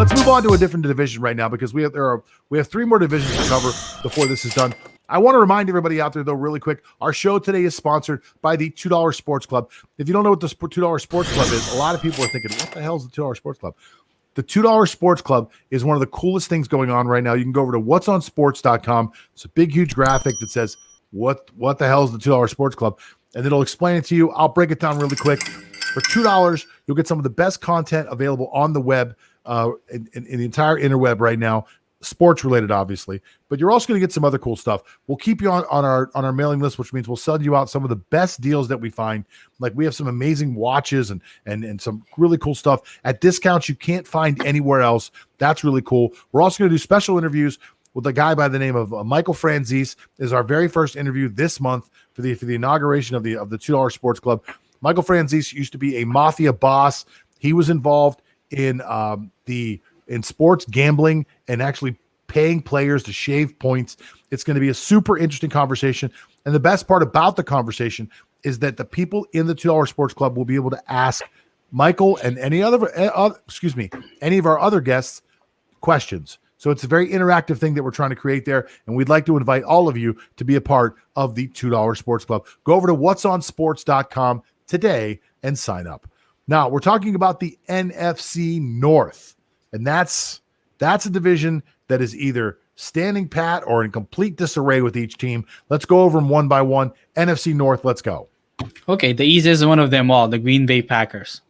Let's move on to a different division right now because we have three more divisions to cover before this is done. I want to remind everybody out there, though, really quick, our show today is sponsored by the $2 Sports Club. If you don't know what the $2 Sports Club is, a lot of people are thinking, what the hell is the $2 Sports Club? The $2 Sports Club is one of the coolest things going on right now. You can go over to whatsonsports.com. It's a big, huge graphic that says, what the hell is the $2 Sports Club? And it'll explain it to you. I'll break it down really quick. For $2, you'll get some of the best content available on the web, in the entire interweb right now, sports related, obviously, but you're also going to get some other cool stuff. We'll keep you on our mailing list, which means we'll send you out some of the best deals that we find. Like we have some amazing watches and some really cool stuff at discounts you can't find anywhere else. That's really cool. We're also going to do special interviews with a guy by the name of Michael Fernandez. Is our very first interview this month for the inauguration of the $2 Sports Club. Michael Fernandez used to be a mafia boss. He was involved in sports gambling and actually paying players to shave points. It's going to be a super interesting conversation. And the best part about the conversation is that the people in the $2 Sports Club will be able to ask Michael and any of our other guests questions. So it's a very interactive thing that we're trying to create there. And we'd like to invite all of you to be a part of the $2 Sports Club. Go over to whatsonsports.com today and sign up. Now we're talking about the NFC North. And that's a division that is either standing pat or in complete disarray with each team. Let's go over them one by one. NFC North, let's go. Okay, the easiest one of them all, the Green Bay Packers.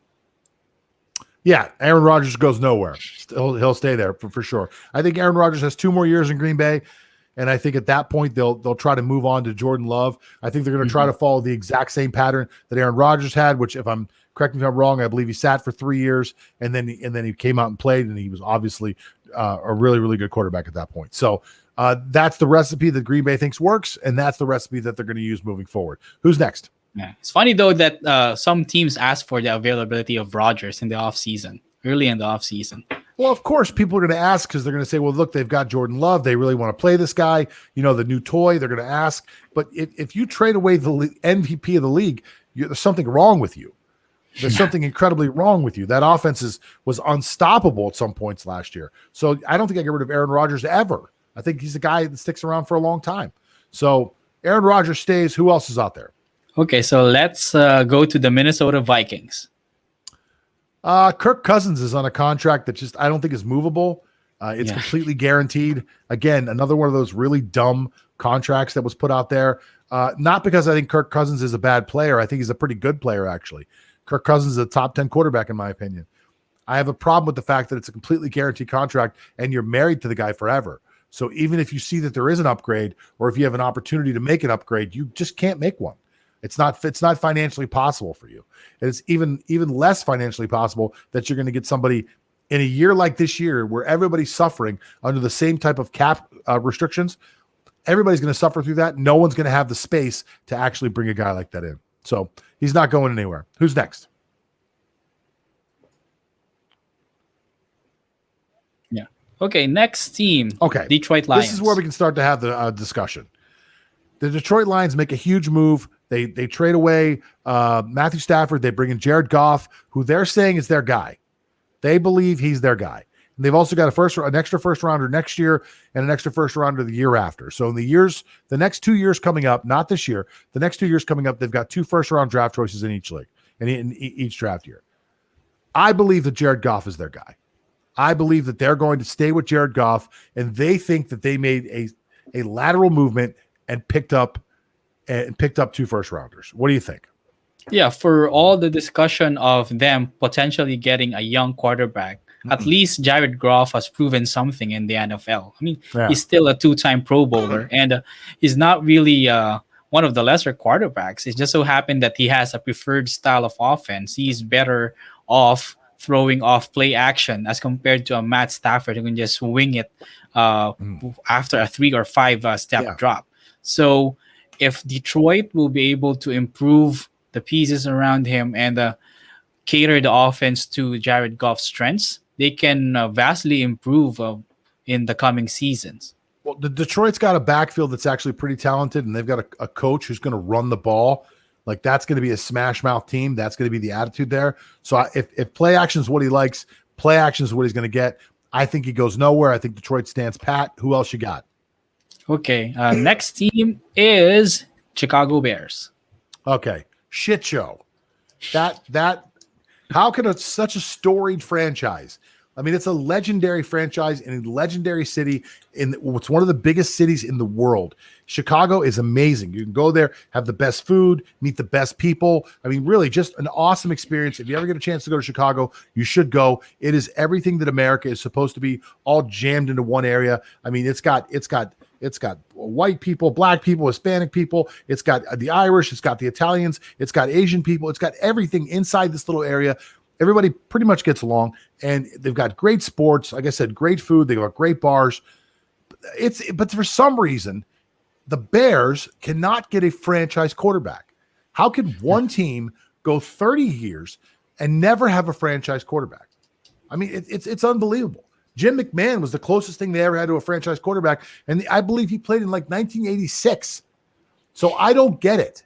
Yeah, Aaron Rodgers goes nowhere. He'll stay there for sure. I think Aaron Rodgers has 2 more years in Green Bay, and I think at that point they'll try to move on to Jordan Love. I think they're going to try to follow the exact same pattern that Aaron Rodgers had, which correct me if I'm wrong, I believe he sat for 3 years and then he came out and played, and he was obviously a really, really good quarterback at that point. So that's the recipe that Green Bay thinks works, and that's the recipe that they're going to use moving forward. Who's next? Yeah, it's funny though that some teams ask for the availability of Rodgers in the offseason, early in the offseason. Well, of course, people are going to ask because they're going to say, well, look, they've got Jordan Love. They really want to play this guy, the new toy. They're going to ask. But if you trade away the MVP of the league, there's something wrong with you. There's something incredibly wrong with you. That offense was unstoppable at some points last year. So I don't think I get rid of Aaron Rodgers ever. I think he's a guy that sticks around for a long time. So Aaron Rodgers stays. Who else is out there? Okay, so let's go to the Minnesota Vikings. Kirk Cousins is on a contract that I don't think is movable. It's completely guaranteed. Again, another one of those really dumb contracts that was put out there. Not because I think Kirk Cousins is a bad player. I think he's a pretty good player, actually. Kirk Cousins is a top 10 quarterback, in my opinion. I have a problem with the fact that it's a completely guaranteed contract and you're married to the guy forever. So even if you see that there is an upgrade, or if you have an opportunity to make an upgrade, you just can't make one. It's not financially possible for you. And it's even less financially possible that you're going to get somebody in a year like this year where everybody's suffering under the same type of cap restrictions. Everybody's going to suffer through that. No one's going to have the space to actually bring a guy like that in. So he's not going anywhere. Who's next? Yeah. Okay, next team. Okay. Detroit Lions. This is where we can start to have the discussion. The Detroit Lions make a huge move. They trade away Matthew Stafford. They bring in Jared Goff, who they're saying is their guy. They believe he's their guy. And they've also got an extra first rounder next year and an extra first rounder the year after. So in the next 2 years coming up, not this year, the next 2 years coming up, they've got 2 first round draft choices in each league and in each draft year. I believe that Jared Goff is their guy. I believe that they're going to stay with Jared Goff, and they think that they made a lateral movement and picked up 2 first rounders. What do you think? Yeah, for all the discussion of them potentially getting a young quarterback, at least Jared Goff has proven something in the NFL. I mean, he's still a 2-time Pro Bowler, and he's not really one of the lesser quarterbacks. It just so happened that he has a preferred style of offense. He's better off throwing off play action as compared to a Matt Stafford who can just wing it after a 3 or 5 step drop. So if Detroit will be able to improve the pieces around him and cater the offense to Jared Goff's strengths, they can vastly improve in the coming seasons. Well, the Detroit's got a backfield that's actually pretty talented, and they've got a coach who's going to run the ball. Like, that's going to be a smash mouth team. That's going to be the attitude there. So if play action is what he likes, play action is what he's going to get. I think he goes nowhere. I think Detroit stands pat. Who else you got? Okay. Next team is Chicago Bears. Okay. Shit show. That how can such a storied franchise? I mean, it's a legendary franchise in a legendary city. It's one of the biggest cities in the world. Chicago is amazing. You can go there, have the best food, meet the best people. I mean, really just an awesome experience. If you ever get a chance to go to Chicago, you should go. It is everything that America is supposed to be, all jammed into one area. I mean, it's got white people, black people, Hispanic people. It's got the Irish. It's got the Italians. It's got Asian people. It's got everything inside this little area. Everybody pretty much gets along, and they've got great sports. Like I said, great food. They've got great bars. But for some reason, the Bears cannot get a franchise quarterback. How can one team go 30 years and never have a franchise quarterback? I mean, it's unbelievable. Jim McMahon was the closest thing they ever had to a franchise quarterback, and I believe he played in like 1986. So I don't get it.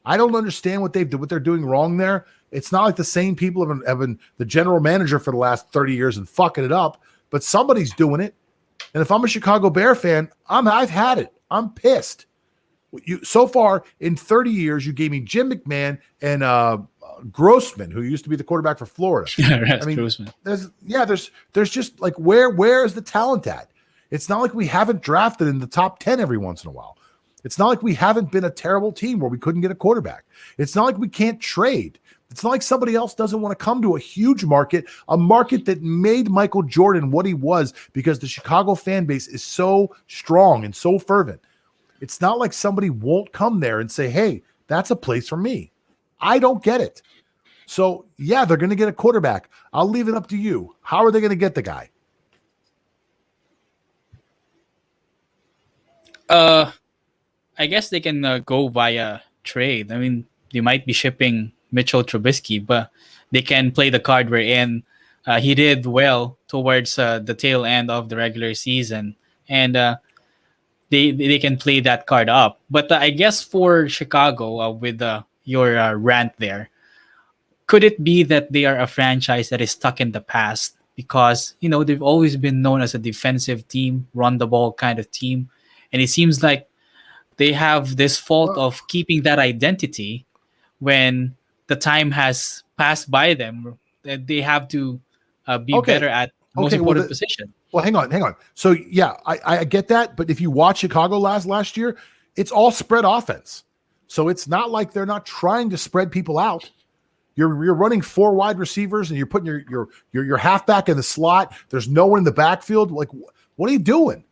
I don't understand what they're doing wrong there. It's not like the same people have been the general manager for the last 30 years and fucking it up, but somebody's doing it. And if I'm a Chicago Bear fan, I've had it. I'm pissed. So far in 30 years, you gave me Jim McMahon and Grossman, who used to be the quarterback for Florida. I mean, Grossman. There's just like where is the talent at? It's not like we haven't drafted in the top 10 every once in a while. It's not like we haven't been a terrible team where we couldn't get a quarterback. It's not like we can't trade. It's not like somebody else doesn't want to come to a huge market, a market that made Michael Jordan what he was because the Chicago fan base is so strong and so fervent. It's not like somebody won't come there and say, hey, that's a place for me. I don't get it. So, yeah, they're going to get a quarterback. I'll leave it up to you. How are they going to get the guy? I guess they can go via trade. I mean, they might be shipping Mitchell Trubisky, but they can play the card wherein he did well towards the tail end of the regular season, and they can play that card up. But I guess for Chicago, with your rant there, could it be that they are a franchise that is stuck in the past because they've always been known as a defensive team, run the ball kind of team, and it seems like they have this fault of keeping that identity when the time has passed by them. That they have to be better at most important position. Well, hang on. So yeah, I get that, but if you watch Chicago last year, it's all spread offense. So it's not like they're not trying to spread people out. You're running 4 wide receivers and you're putting your halfback in the slot. There's no one in the backfield. Like, what are you doing?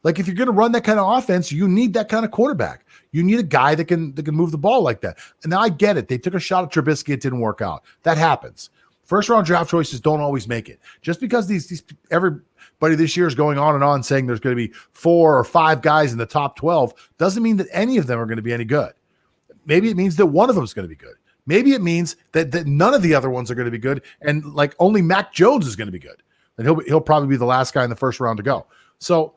Like, if you're going to run that kind of offense, you need that kind of quarterback. You need a guy that can move the ball like that. And now I get it. They took a shot at Trubisky. It didn't work out. That happens. First round draft choices don't always make it. Just because these everybody this year is going on and on saying there's going to be 4 or 5 guys in the top 12 doesn't mean that any of them are going to be any good. Maybe it means that one of them is going to be good. Maybe it means that none of the other ones are going to be good, and like only Mac Jones is going to be good, and he'll probably be the last guy in the first round to go. So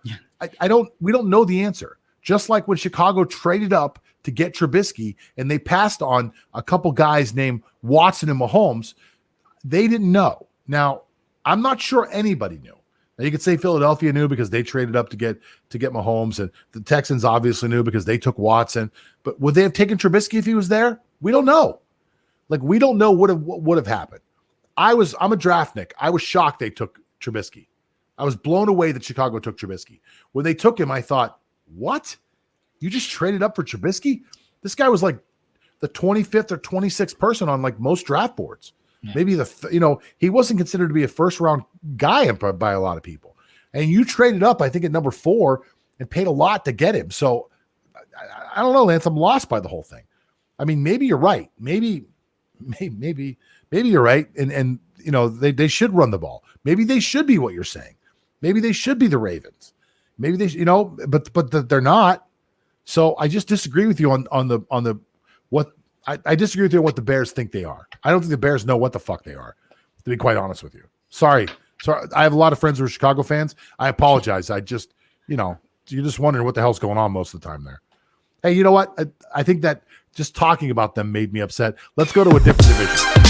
we don't know the answer. Just like when Chicago traded up to get Trubisky and they passed on a couple guys named Watson and Mahomes, they didn't know. Now, I'm not sure anybody knew. Now, you could say Philadelphia knew because they traded up to get Mahomes, and the Texans obviously knew because they took Watson. But would they have taken Trubisky if he was there? We don't know. Like, we don't know what would have happened. I'm a draftnik. I was shocked they took Trubisky. I was blown away that Chicago took Trubisky. When they took him, I thought, what? You just traded up for Trubisky? This guy was like the 25th or 26th person on like most draft boards. Yeah. Maybe he wasn't considered to be a first round guy by a lot of people. And you traded up, I think, at number 4 and paid a lot to get him. So I don't know, Lance. I'm lost by the whole thing. I mean, maybe you're right. Maybe you're right. And they should run the ball. Maybe they should be what you're saying. Maybe they should be the Ravens. Maybe they, but they're not. So I just disagree with you on the what I disagree with you on what the Bears think they are. I don't think the Bears know what the fuck they are, to be quite honest with you. Sorry. I have a lot of friends who are Chicago fans. I apologize. I just, you're just wondering what the hell's going on most of the time there. Hey, you know what? I think that just talking about them made me upset. Let's go to a different division.